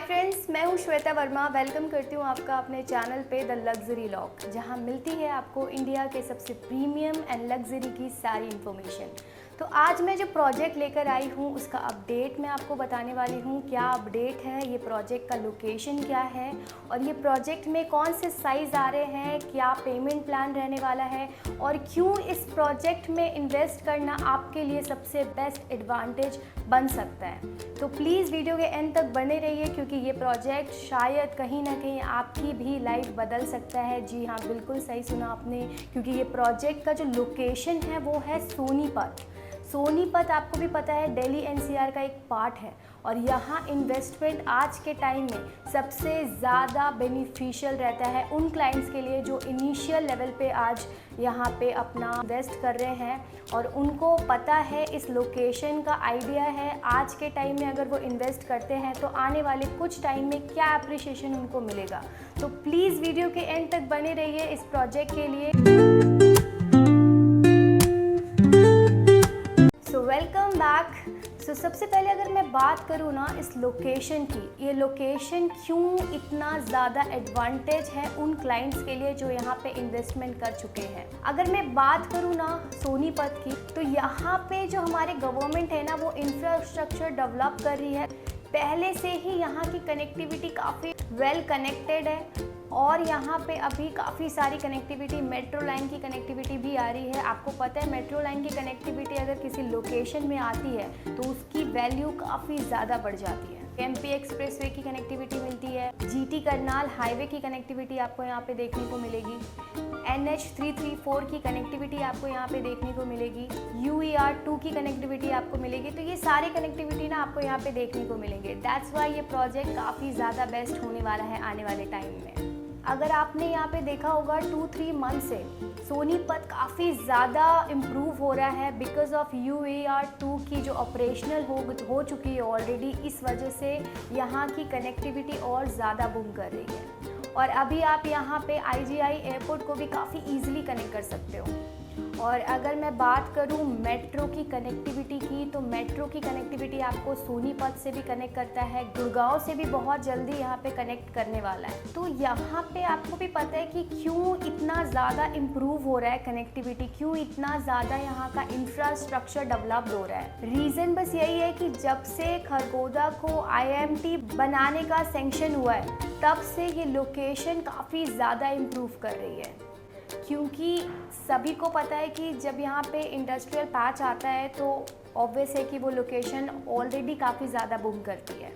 Friends, मैं हूं Shweta Verma. Welcome करती हूं आपका अपने चैनल पे द लग्जरी लॉक, जहां मिलती है आपको इंडिया के सबसे प्रीमियम एंड लग्जरी की सारी इन्फॉर्मेशन। तो आज मैं जो प्रोजेक्ट लेकर आई हूं उसका अपडेट मैं आपको बताने वाली हूं। क्या अपडेट है, ये प्रोजेक्ट का लोकेशन क्या है और ये प्रोजेक्ट में कौन से साइज़ आ रहे हैं, क्या पेमेंट प्लान रहने वाला है और क्यों इस प्रोजेक्ट में इन्वेस्ट करना आपके लिए सबसे बेस्ट एडवांटेज बन सकता है। तो प्लीज़ वीडियो के एंड तक बने रहिए, क्योंकि ये प्रोजेक्ट शायद कहीं ना कहीं आपकी भी लाइफ बदल सकता है। जी हाँ, बिल्कुल सही सुना आपने, क्योंकि ये प्रोजेक्ट का जो लोकेशन है वो है सोनीपत। सोनीपत आपको भी पता है दिल्ली एनसीआर का एक पार्ट है और यहाँ इन्वेस्टमेंट आज के टाइम में सबसे ज़्यादा बेनिफिशियल रहता है उन क्लाइंट्स के लिए जो इनिशियल लेवल पे आज यहाँ पे अपना इन्वेस्ट कर रहे हैं और उनको पता है, इस लोकेशन का आइडिया है। आज के टाइम में अगर वो इन्वेस्ट करते हैं तो आने वाले कुछ टाइम में क्या अप्रिशिएशन उनको मिलेगा। तो प्लीज़ वीडियो के एंड तक बने रहिए इस प्रोजेक्ट के लिए। Welcome back. सबसे पहले अगर मैं बात करूँ ना इस लोकेशन की, ये लोकेशन क्यों इतना ज़्यादा एडवांटेज है उन क्लाइंट्स के लिए जो यहाँ पे इन्वेस्टमेंट कर चुके हैं। अगर मैं बात करूँ ना सोनीपत की, तो यहाँ पे जो हमारे गवर्नमेंट है ना वो इंफ्रास्ट्रक्चर डेवलप कर रही है। पहले से ही यहाँ की कनेक्टिविटी काफ़ी वेल कनेक्टेड है और यहाँ पे अभी काफ़ी सारी कनेक्टिविटी, मेट्रो लाइन की कनेक्टिविटी भी आ रही है। आपको पता है मेट्रो लाइन की कनेक्टिविटी अगर किसी लोकेशन में आती है तो उसकी वैल्यू काफ़ी ज़्यादा बढ़ जाती है। एमपी एक्सप्रेसवे की कनेक्टिविटी मिलती है, जीटी करनाल हाईवे की कनेक्टिविटी आपको यहाँ पे देखने को मिलेगी, NH 334 की कनेक्टिविटी आपको यहाँ पे देखने को मिलेगी, UER 2 की कनेक्टिविटी आपको मिलेगी। तो ये सारी कनेक्टिविटी ना आपको यहाँ पे देखने को मिलेंगे। दैट्स वाई ये प्रोजेक्ट काफ़ी ज़्यादा बेस्ट होने वाला है आने वाले टाइम में। अगर आपने यहाँ पे देखा होगा 2-3 मंथ से सोनीपत काफ़ी ज़्यादा इम्प्रूव हो रहा है बिकॉज ऑफ UER 2 की जो ऑपरेशनल हो चुकी है ऑलरेडी। इस वजह से यहाँ की कनेक्टिविटी और ज़्यादा बूम कर रही है और अभी आप यहाँ पे IGI एयरपोर्ट को भी काफ़ी ईजिली कनेक्ट कर सकते हो। और अगर मैं बात करूँ मेट्रो की कनेक्टिविटी की, तो मेट्रो की कनेक्टिविटी आपको सोनीपत से भी कनेक्ट करता है, गुड़गांव से भी बहुत जल्दी यहाँ पे कनेक्ट करने वाला है। तो यहाँ पे आपको भी पता है कि क्यों इतना ज़्यादा इम्प्रूव हो रहा है कनेक्टिविटी, क्यों इतना ज़्यादा यहाँ का इंफ्रास्ट्रक्चर डेवलप हो रहा है। रीज़न बस यही है कि जब से खरगोदा को IIMT बनाने का सैंक्शन हुआ है तब से ये लोकेशन काफ़ी ज़्यादा इम्प्रूव कर रही है, क्योंकि सभी को पता है कि जब यहाँ पे इंडस्ट्रियल पैच आता है तो ऑब्वियस है कि वो लोकेशन ऑलरेडी काफ़ी ज़्यादा बूम करती है।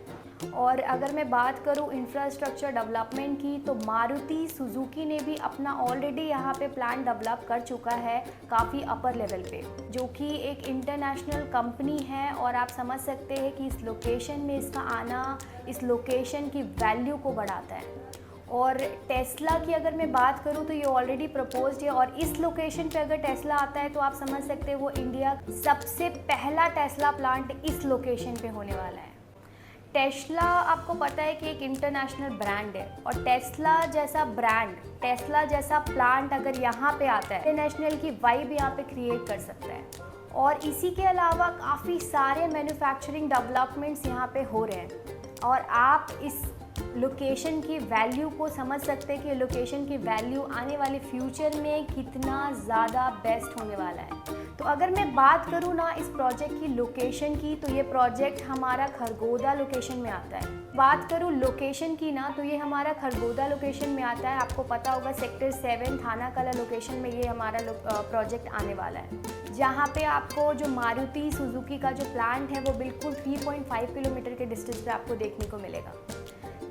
और अगर मैं बात करूँ इंफ्रास्ट्रक्चर डेवलपमेंट की, तो मारुति सुजुकी ने भी अपना ऑलरेडी यहाँ पे प्लान डेवलप कर चुका है काफ़ी अपर लेवल पे, जो कि एक इंटरनेशनल कंपनी है। और आप समझ सकते हैं कि इस लोकेशन में इसका आना इस लोकेशन की वैल्यू को बढ़ाता है। और टेस्ला की अगर मैं बात करूं तो ये ऑलरेडी प्रपोज्ड है और इस लोकेशन पे अगर टेस्ला आता है तो आप समझ सकते हैं वो इंडिया सबसे पहला टेस्ला प्लांट इस लोकेशन पे होने वाला है। टेस्ला आपको पता है कि एक इंटरनेशनल ब्रांड है और टेस्ला जैसा ब्रांड, टेस्ला जैसा प्लांट अगर यहाँ पे आता है, इंटरनेशनल की वाइब यहाँ पे क्रिएट कर सकता है। और इसी के अलावा काफ़ी सारे मैन्युफैक्चरिंग डेवलपमेंट्स यहाँ पे हो रहे हैं और आप इस लोकेशन की वैल्यू को समझ सकते हैं कि लोकेशन की वैल्यू आने वाले फ्यूचर में कितना ज़्यादा बेस्ट होने वाला है। तो अगर मैं बात करूँ ना इस प्रोजेक्ट की लोकेशन की, तो ये प्रोजेक्ट हमारा खरगोदा लोकेशन में आता है। बात करूँ लोकेशन की ना, तो ये हमारा खरगोदा लोकेशन में आता है। आपको पता होगा सेक्टर 7 थाना कला लोकेशन में ये हमारा प्रोजेक्ट आने वाला है, जहाँ पे आपको जो मारुति सुजुकी का जो प्लांट है वो बिल्कुल 3.5 किलोमीटर के डिस्टेंस पे आपको देखने को मिलेगा।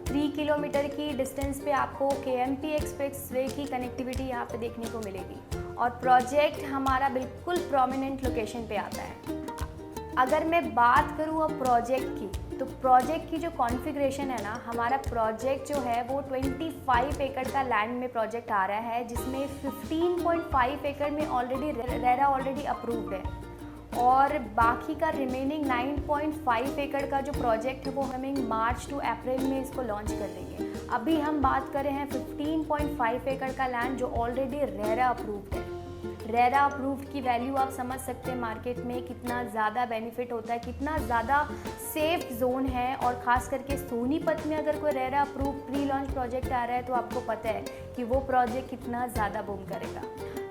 3 किलोमीटर की डिस्टेंस पे आपको KMP एक्सप्रेसवे की कनेक्टिविटी यहाँ पे देखने को मिलेगी और प्रोजेक्ट हमारा बिल्कुल प्रोमिनेंट लोकेशन पे आता है। अगर मैं बात करूँ अब प्रोजेक्ट की, तो प्रोजेक्ट की जो कॉन्फ़िगरेशन है ना, हमारा प्रोजेक्ट जो है वो 25 एकड़ का लैंड में प्रोजेक्ट आ रहा है, जिसमें 15.5 एकड़ में ऑलरेडी रेरा ऑलरेडी अप्रूव्ड है और बाकी का रिमेनिंग 9.5 एकड़ का जो प्रोजेक्ट है वो हमें मार्च टू अप्रैल में इसको लॉन्च कर देंगे। अभी हम बात कर रहे हैं 15.5 एकड़ का लैंड जो ऑलरेडी रेरा अप्रूव्ड है। रेरा अप्रूव्ड की वैल्यू आप समझ सकते हैं मार्केट में कितना ज़्यादा बेनिफिट होता है, कितना ज़्यादा सेफ जोन है। और ख़ास करके सोनीपत में अगर कोई RERA approved pre launch project आ रहा है तो आपको पता है कि वो प्रोजेक्ट कितना ज़्यादा बूम करेगा।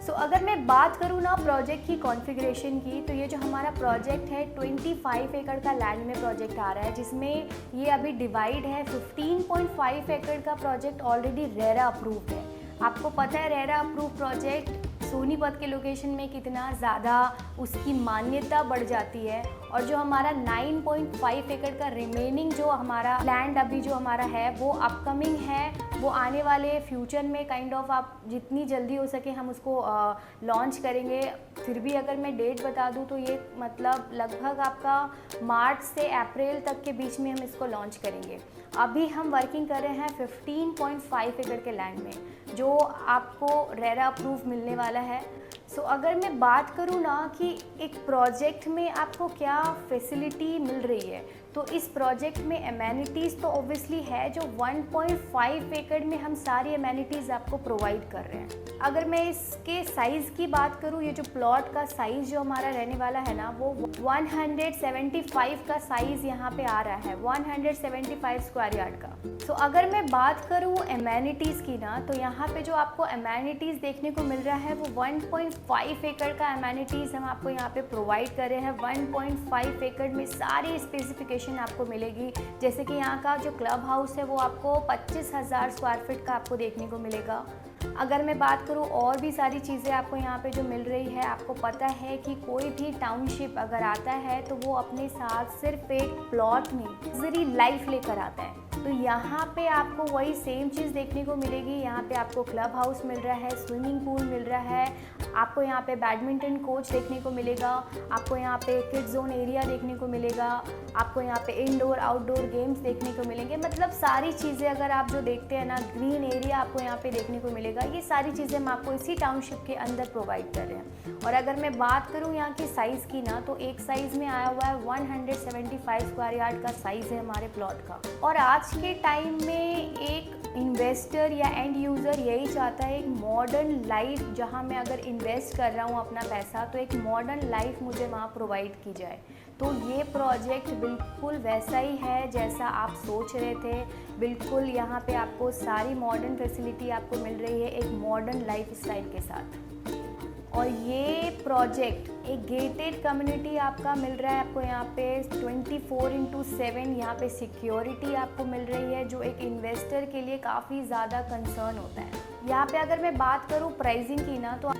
सो अगर मैं बात करूँ ना प्रोजेक्ट की कॉन्फ़िगरेशन की, तो ये जो हमारा प्रोजेक्ट है 25 एकड़ का लैंड में प्रोजेक्ट आ रहा है, जिसमें ये अभी डिवाइड है। 15.5 एकड़ का प्रोजेक्ट ऑलरेडी रेरा अप्रूव्ड है। आपको पता है रेरा अप्रूव प्रोजेक्ट सोनीपत के लोकेशन में कितना ज़्यादा उसकी मान्यता बढ़ जाती है। और जो हमारा 9.5 एकड़ का रिमेनिंग जो हमारा लैंड अभी जो हमारा है वो अपकमिंग है, वो आने वाले फ्यूचर में काइंड ऑफ आप जितनी जल्दी हो सके हम उसको लॉन्च करेंगे। फिर भी अगर मैं डेट बता दूं तो ये मतलब लगभग आपका मार्च से अप्रैल तक के बीच में हम इसको लॉन्च करेंगे। अभी हम वर्किंग कर रहे हैं 15.5 एकड़ के लैंड में जो आपको रेरा अप्रूव मिलने वाला है। सो अगर मैं बात करूँ ना कि एक प्रोजेक्ट में आपको क्या फैसिलिटी मिल रही है, तो इस प्रोजेक्ट में एमेनिटीज़ तो ऑब्वियसली है जो 1.5 एकड़ में हम सारी एमेनिटीज़ आपको प्रोवाइड कर रहे हैं। अगर मैं इसके साइज़ की बात करूँ, ये जो प्लॉट का साइज़ जो हमारा रहने वाला है ना वो 175 का साइज़ यहाँ पे आ रहा है, 175 स्क्वायर यार्ड का। सो अगर मैं बात करूँ एमेनिटीज़ की ना, तो यहाँ पे जो आपको एमेनिटीज़ देखने को मिल रहा है वो 1.5 एकड़ का एमेनिटीज़ हम आपको यहाँ पे प्रोवाइड कर रहे हैं। 1.5 एकड़ में सारी स्पेसिफिकेशन आपको मिलेगी। जैसे कि यहाँ का जो क्लब हाउस है वो आपको 25,000 स्क्वायर फीट का आपको देखने को मिलेगा। अगर मैं बात करूँ और भी सारी चीज़ें आपको यहाँ पे जो मिल रही है, आपको पता है कि कोई भी टाउनशिप अगर आता है तो वो अपने साथ सिर्फ एक प्लॉट नहीं लग्जरी लाइफ लेकर आता है। तो यहाँ पे आपको वही सेम चीज़ देखने को मिलेगी। यहाँ पे आपको क्लब हाउस मिल रहा है, स्विमिंग पूल मिल रहा है, आपको यहाँ पे बैडमिंटन कोच देखने को मिलेगा, आपको यहाँ पे किड जोन एरिया देखने को मिलेगा, आपको यहाँ पे इंडोर आउटडोर गेम्स देखने को मिलेंगे। मतलब सारी चीज़ें अगर आप जो देखते हैं ना, ग्रीन एरिया आपको यहाँ पे देखने को मिलेगा। ये सारी चीज़ें हम आपको इसी टाउनशिप के अंदर प्रोवाइड कर रहे हैं। और अगर मैं बात करूँ यहाँ की साइज़ की ना, तो एक साइज़ में आया हुआ है 175 स्क्वायर यार्ड का साइज़ है हमारे प्लॉट का। और आज के टाइम में एक इन्वेस्टर या एंड यूज़र यही चाहता है एक मॉडर्न लाइफ, जहाँ मैं अगर इन्वेस्ट कर रहा हूँ अपना पैसा तो एक मॉडर्न लाइफ मुझे वहाँ प्रोवाइड की जाए। तो ये प्रोजेक्ट बिल्कुल वैसा ही है जैसा आप सोच रहे थे। बिल्कुल यहाँ पे आपको सारी मॉडर्न फैसिलिटी आपको मिल रही है एक मॉडर्न लाइफ स्टाइल के साथ। और ये प्रोजेक्ट एक गेटेड कम्युनिटी आपका मिल रहा है। आपको यहाँ पे 24/7 यहाँ पे सिक्योरिटी आपको मिल रही है, जो एक इन्वेस्टर के लिए काफ़ी ज़्यादा कंसर्न होता है। यहाँ पे अगर मैं बात करूँ प्राइसिंग की ना, तो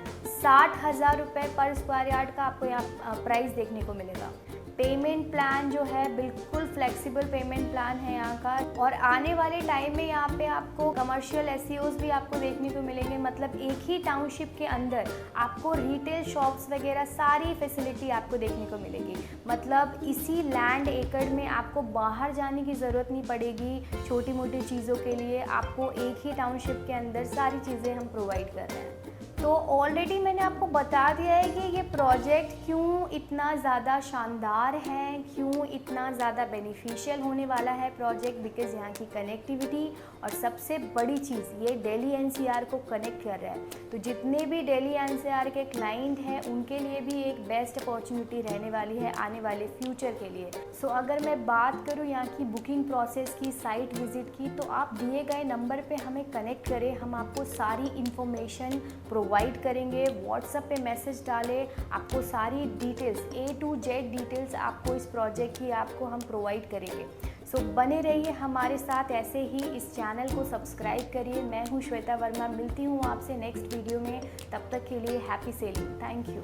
60,000 रुपये पर स्क्वायर यार्ड का आपको यहाँ प्राइस देखने को मिलेगा। पेमेंट प्लान जो है बिल्कुल फ्लेक्सिबल पेमेंट प्लान है यहाँ का। और आने वाले टाइम में यहाँ पे आपको कमर्शियल एसईओज भी आपको देखने को मिलेंगे। मतलब एक ही टाउनशिप के अंदर आपको रिटेल शॉप्स वगैरह सारी फैसिलिटी आपको देखने को मिलेगी। मतलब इसी लैंड एकड़ में आपको बाहर जाने की ज़रूरत नहीं पड़ेगी छोटी मोटी चीज़ों के लिए। आपको एक ही टाउनशिप के अंदर सारी चीज़ें हम प्रोवाइड कर रहे हैं। तो ऑलरेडी मैंने आपको बता दिया है कि ये प्रोजेक्ट क्यों इतना ज़्यादा शानदार है, क्यों इतना ज़्यादा बेनिफिशियल होने वाला है प्रोजेक्ट। बिकॉज़ यहाँ की कनेक्टिविटी और सबसे बड़ी चीज़ ये दिल्ली एनसीआर को कनेक्ट कर रहा है। तो जितने भी दिल्ली एनसीआर के क्लाइंट हैं उनके लिए भी एक बेस्ट अपॉर्चुनिटी रहने वाली है आने वाले फ्यूचर के लिए। सो अगर मैं बात करूँ यहाँ की बुकिंग प्रोसेस की, साइट विजिट की, तो आप दिए गए नंबर पे हमें कनेक्ट करें। हम आपको सारी इन्फॉर्मेशन प्रोवाइड करेंगे। व्हाट्सएप पे मैसेज डालें, आपको सारी details A to Z details आपको इस प्रोजेक्ट की आपको हम प्रोवाइड करेंगे। सो बने रहिए हमारे साथ ऐसे ही, इस चैनल को सब्सक्राइब करिए। मैं हूँ श्वेता वर्मा, मिलती हूँ आपसे नेक्स्ट वीडियो में। तब तक के लिए हैप्पी सेलिंग। Thank you.